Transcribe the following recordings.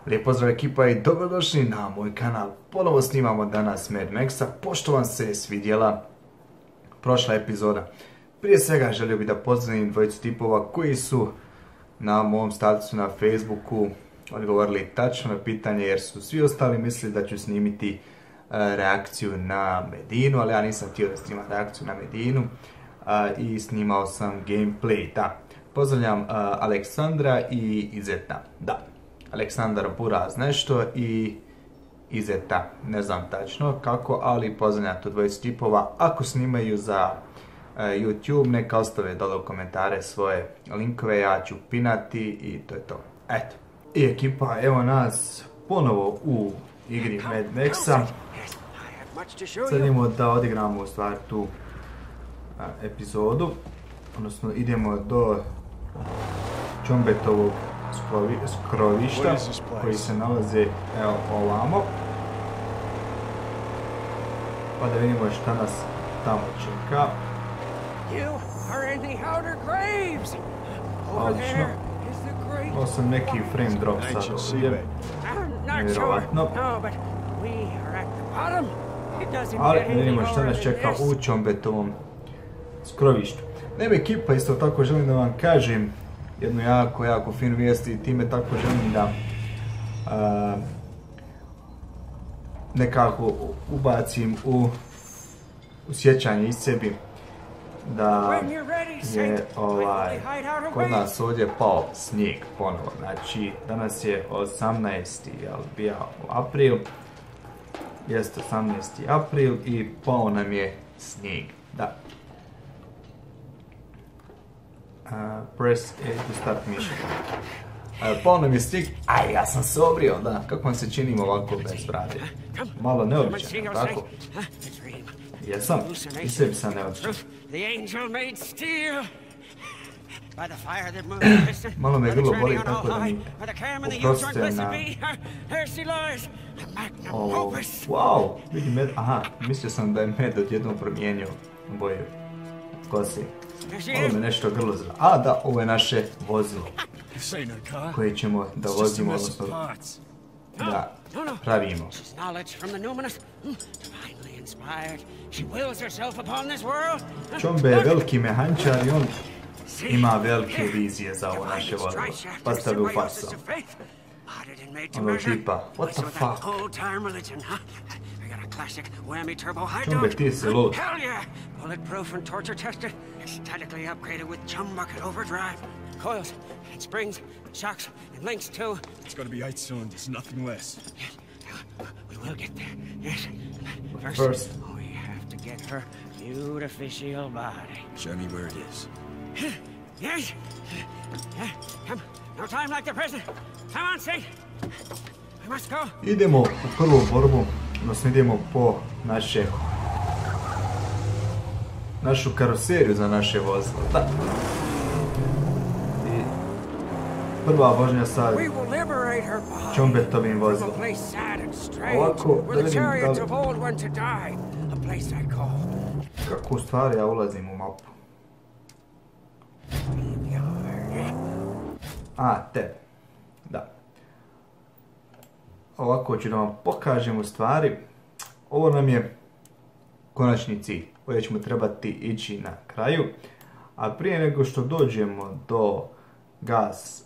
Lijep pozdrav ekipa i dobrodošli na moj kanal. Ponovo snimamo danas Mad Maxa, pošto vam se svidjela prošla epizoda. Prije svega želio bih da pozdravim dvojicu tipova koji su na mom statusu na Facebooku odgovorili tačno na pitanje, jer su svi ostali mislili da ću snimiti reakciju na Medinu, ali ja nisam htio da snimam reakciju na Medinu i snimao sam gameplay. Da, pozdravljam Aleksandra i Izeta. Da, Aleksandar Buraz nešto i Izeta, ne znam tačno kako, ali pozdravljam tu dvojicu tipova. Ako snimaju za YouTube, neka ostave dole u komentare svoje linkove, ja ću pinati i to je to. Eto. I ekipa, evo nas ponovo u igri Mad Maxa. Sad idemo da odigramo u stvari tu epizodu, odnosno idemo do Čombetovog skrovišta koji se nalaze evo ovamo, pa da vidimo šta nas tamo čeka. Odlično, ovo sam neki frame drop sad ovdje, nevjerovatno, ali da vidimo šta nas čeka u Čombetovom skrovištu. Nebe ekipa, isto tako želim da vam kažem jednu jako finu vijest i time tako želim da nekako ubacim u sjećanje iz sebi da je kod nas ovdje pao snijeg ponovo. Znači danas je 18. april, jeste 18. april i pao nam je snijeg. Da. Press A to start mission. Pao nam je snijeg, aj ja sam se obrio, da, kako vam se činim ovako bez brade? Malo neobičan, tako? Jesam, i sebi sam neobičan. Malo me grlo boli, tako da mi uprostite na ovo. Wow, vidim med, aha, mislio sam da je med odjednom promijenio boju kose. Malo me nešto grlo zra. A da, ovo je naše vozilo koje ćemo da vozimo, odnosno da pravimo. Čombe je veliki mehančar i on ima velike vizije za ovo naše vozilo. Pa stavi u facu. Ono tipa, what the fuck? Čombe, ti si lud. Bulletproof and torture tested, statically upgraded with chum bucket overdrive. Coils and springs, shocks and links too. It's gonna be out soon, there's nothing less. We will get there, yes. First. We have to get her beautificial body. Show me where it is. Yes. Come, no time like the present. Come on, Saint. We must go. Idemo u prvu borbu, odnosno idemo po našu karoseriju za naše vozilo. Da. I prva vožnja sa Čombetovim vozilom. Ovako, da vidim kako u stvari ja ulazim u mapu. Da. Ovako ću da vam pokažem u stvari. Ovo nam je konačni cilj. Ovdje ćemo trebati ići na kraju. A prije nego što dođemo do gas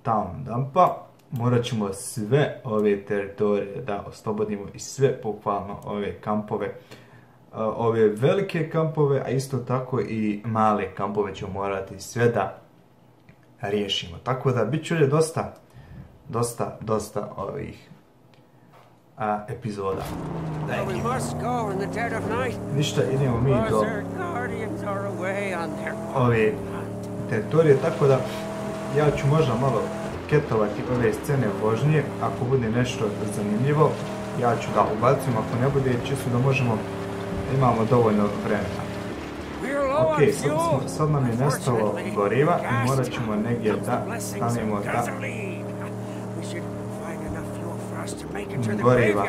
town dumpa, morat ćemo sve ove teritorije da oslobodimo i sve bukvalno ove kampove. Ove velike kampove, a isto tako i male kampove ćemo morati sve da riješimo. Tako da bit će ovdje dosta ovih epizoda. Ništa, idemo mi do ove teritorije, tako da ja ću možda malo ketovati ove scene vožnje. Ako bude nešto zanimljivo, ja ću da ubacim, ako ne bude, čisto da imamo dovoljno vremena. Ok, sad nam je nestalo goriva i morat ćemo negdje da stanemo da goriva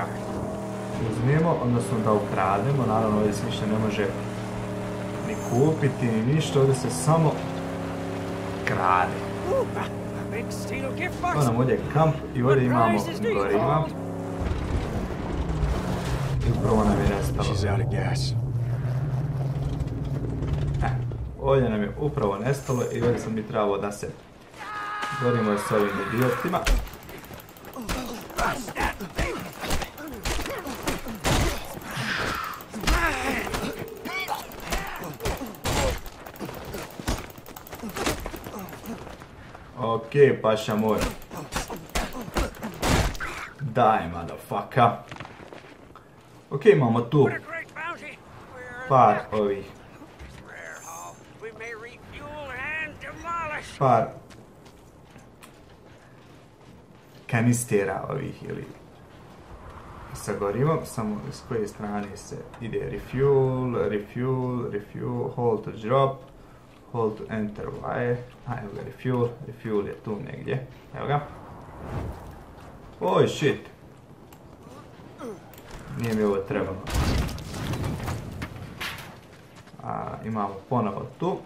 uzmijemo, odnosno da ukrademo. Naravno ovdje se ništa ne može ni kupiti ni ništa, ovdje se samo krade. big steel gift box. Ovo nam ovdje je kamp i ovdje imamo goriva. I upravo nam je nestalo. She's out of gas. Ovdje nam je upravo nestalo i ovdje sam mi trebalo da se borimo s ovim idiotima. Okej, paša moj. Daj, motherfucker. Okej, imamo tu par ovih. Par kanistera ovih ili sa gorivom, samo s koje strane se ide refuel, hold to drop, hold to enter wire, evo ga refuel je tu negdje, evo ga. Oj shit, nije mi ovo trebalo. Imamo ponovo tu,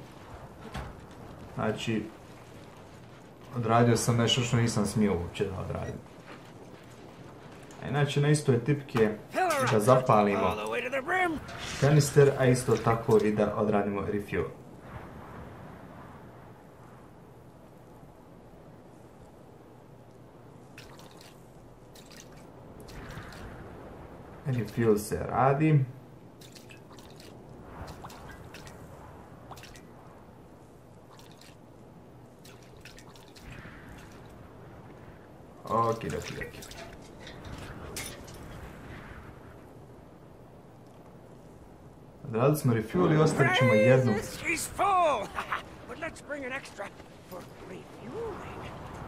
znači odradio sam nešto što nisam smio uopće da odradim. Inače na istoj tipki je da zapalimo kanister, a isto tako i da odradimo refuel. Refuel se radi. Okidoki. Odradili smo refuel i ostavit ćemo jednu.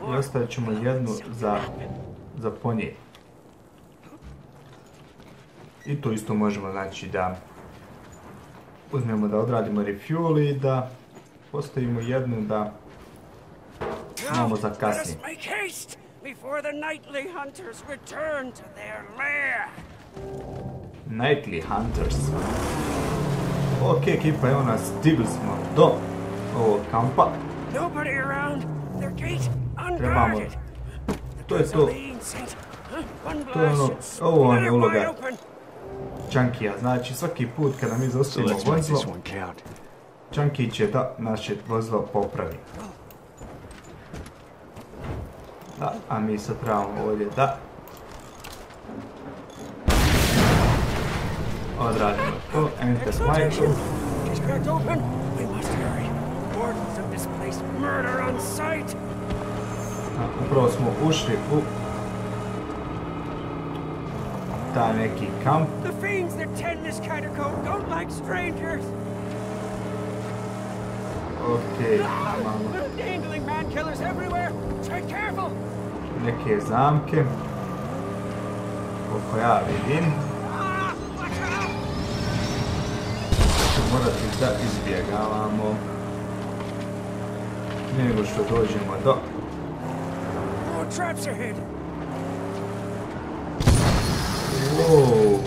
I ostavit ćemo jednu za ponije. I to isto možemo, znači, da uzmemo da odradimo refuel i da postavimo jednu da imamo za kasnije. Nightly Hunters. Ok, ekipa, evo nas, stigli smo do ovog kampa. Trebamo, to je to. To je ono, ovo vam je uloga Chunkija, znači svaki put kada mi zaustavimo vozilo, Chunky će da naše vozilo popravi. Da, a mi sad trebamo ovdje da odradimo to, enter Michael. Upravo smo ušli u taj neki kamp. Okej, imamo neke zamke, koliko ja vidim. Morati da izbjegavamo nego što dođemo do wow.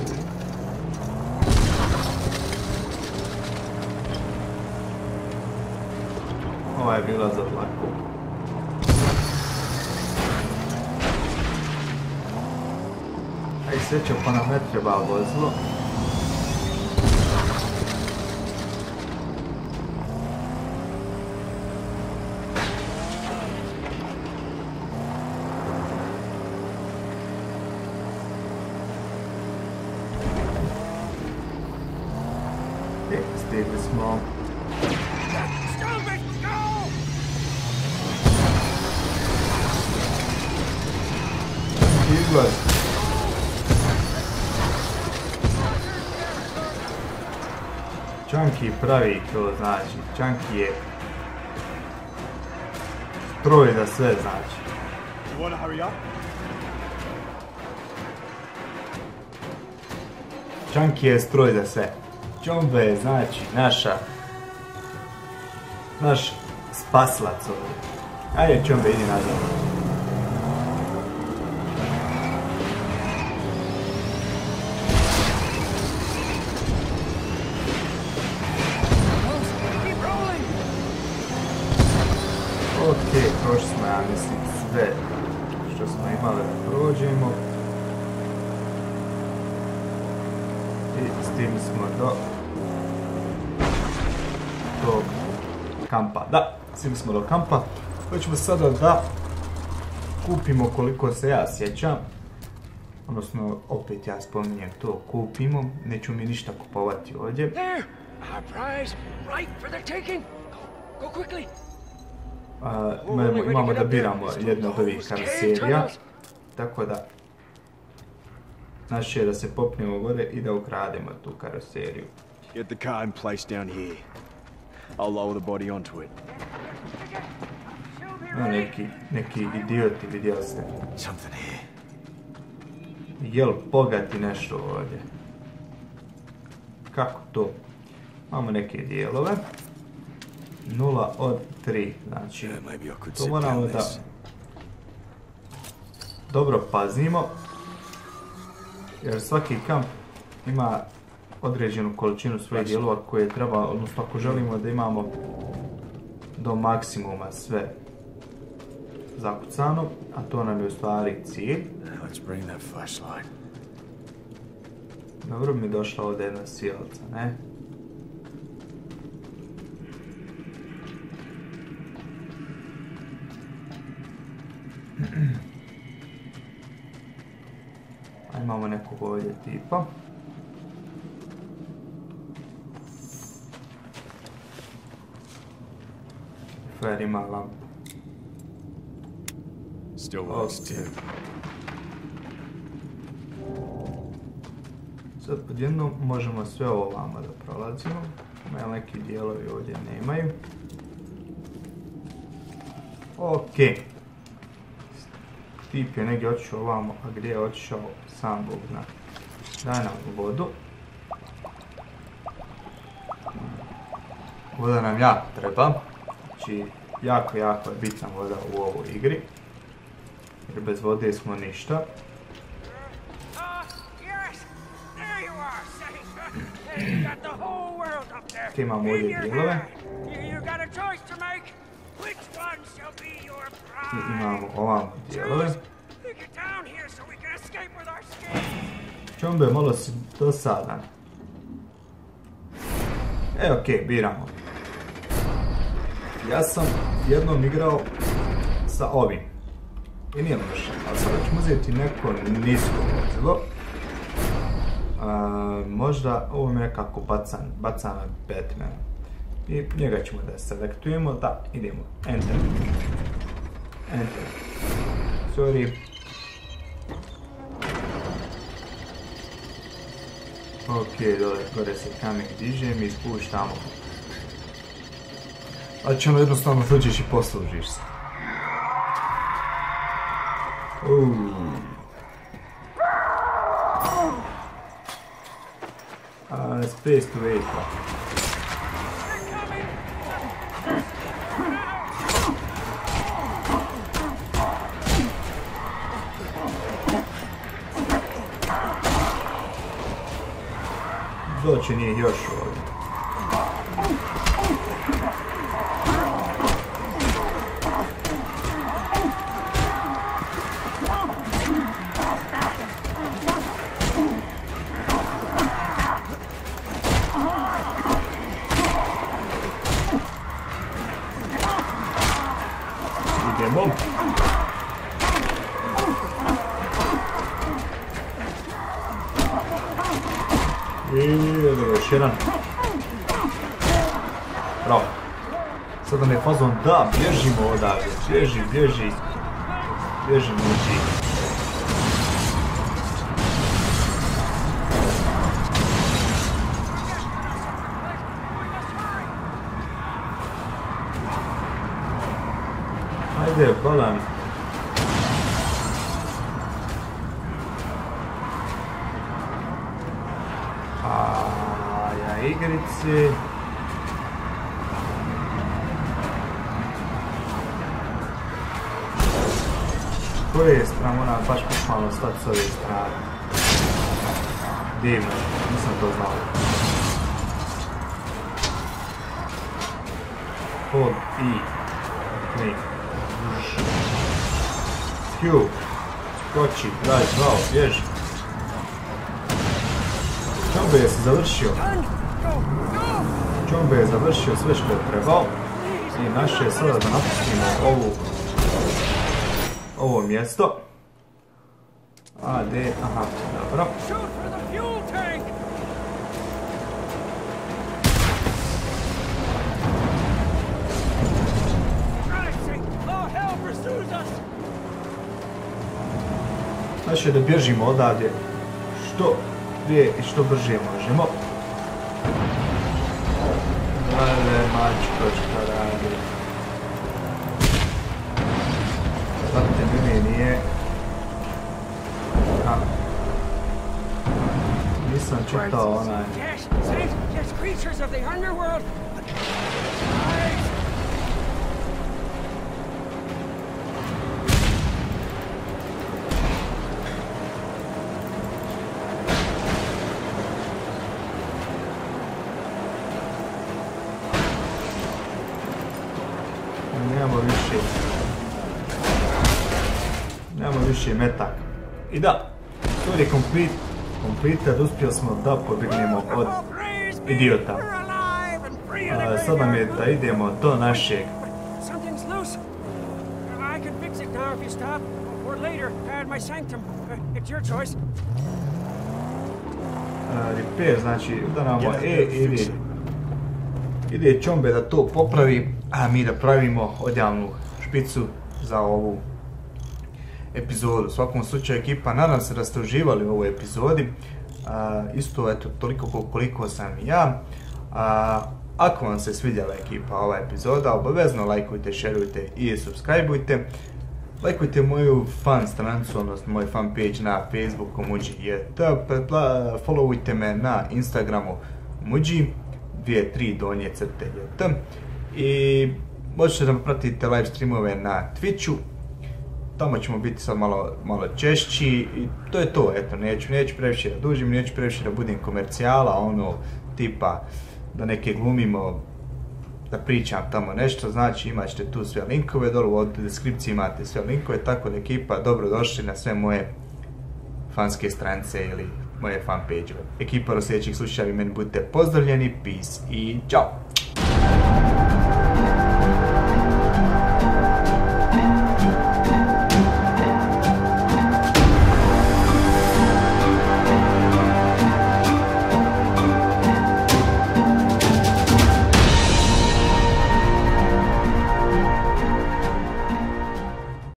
Ova je bila za dlaku. Aj sreća, pa nam ne treba vozilo. Stigli smo. Izlaz. Chunky pravi to, znači. Chunky je stroj za sve, znači. Chunky je stroj za sve. Čombe je, znači, naš spaslac ovdje. Ajde, Čombe, idi nazad. Ok, prošli smo, ja mislim. prođemo. I stigli smo do tog kampa. Da, stigli smo do kampa. Hoćemo sada da kupimo, koliko se ja sjećam. Odnosno, opet ja spominjem to, kupimo. Neću mi ništa kupovati ovdje. There! Our prize, right for the taking! Go quickly! Imamo da biramo jednu od ovih karoserija. Tako da, naše je da se popnemo gore i da ukrademo tu karoseriju. Get the car in place down here. I'll lower the body onto it. Neki idioti, vidjeli ste. Something here. Jel bogati nešto ovdje? Kako to? Imamo neke dijelove. 0 od 3, znači to moramo da dobro pazimo, jer svaki kamp ima određenu količinu svojih dijelova koje treba, odnosno ako želimo da imamo do maksimuma sve zakucano, a to nam je u stvari cilj. Dobro mi je došla ovdje jedna svijelca, ne? A imamo nekog ovdje tipa. Fer ima lampu. Sad podjednom možemo sve ovamo da prolazimo. Ima neki dijelovi ovdje nemaju. Ok. Tip je negdje otišao ovamo, a gdje je otišao sam Bog zna. Daj nam vodu. Voda nam jako treba. Znači, jako je bitna voda u ovoj igri. Jer bez vode smo ništa. Ok, imamo ovdje dijelove. I imamo ovamo dijelove. Čombe, malo si dosadan. Ok, biramo. Ja sam jednom igrao sa ovim. I nije loše, ali sada ćemo uzeti neko nisko vozilo. Možda ovo je nekako bacana Batman. I njega ćemo da selektujemo, da, idemo, enter. Enter. Sorry. Ok, gore se kamek diže, mi spuštamo. Ali ćemo jednostavno dođeš i poslužiš se. Space to wait. Doći nije još ovdje. Idemo. Evo još jedan. Bravo. Sad nam je fazon da bježimo odavde. Bježi. Bježimo uđi. Ajde, balan. Igrici. Koje je strana, moram baš malo stati s ove strane. Divno, nisam to znao. Hold I. Klik. Q. Skoči, daj, bravo, bježi. Čombe je se završio. Čombe je završio sve što je trebao. I naše je sada da napustimo ovo mjesto. Aha, dobro. Naše je da bježimo odavdje što prije i što brže možemo. Dale, mačko, šta radi? Znate, mene nije... Nisam čitao onaj... Nemamo više metaka. I da, to je completed, uspjeli smo da pobjegnemo od idiota. Sad nam je da idemo do našeg. Repair, znači udaramo ide Čombe da to popravi, a mi da pravimo odjavnu špicu za ovu epizodu. U svakom slučaju ekipa, nadam se da ste uživali u ovoj epizodi. Isto eto toliko koliko sam ja. Ako vam se svidjela ekipa ova epizoda, obavezno lajkujte, šerujte i subscribeujte. Lajkujte moju fan stranicu, odnosno moj fan page na Facebooku Muji.jt, followujte me na Instagramu Muji 23_jt i možete da pratite live streamove na Twitchu. Tamo ćemo biti sad malo češći i to je to, eto, neću previše da dužim, neću previše da budem komercijala, ono, tipa, da neke glumimo, da pričam tamo nešto, znači imat ćete tu sve linkove, dolu u deskripciji imate sve linkove, tako da ekipa, dobrodošli na sve moje fanske stranice ili moje fan page-ove. Ekipa, do sljedećih slučajeva, meni budite pozdravljeni, peace i čao!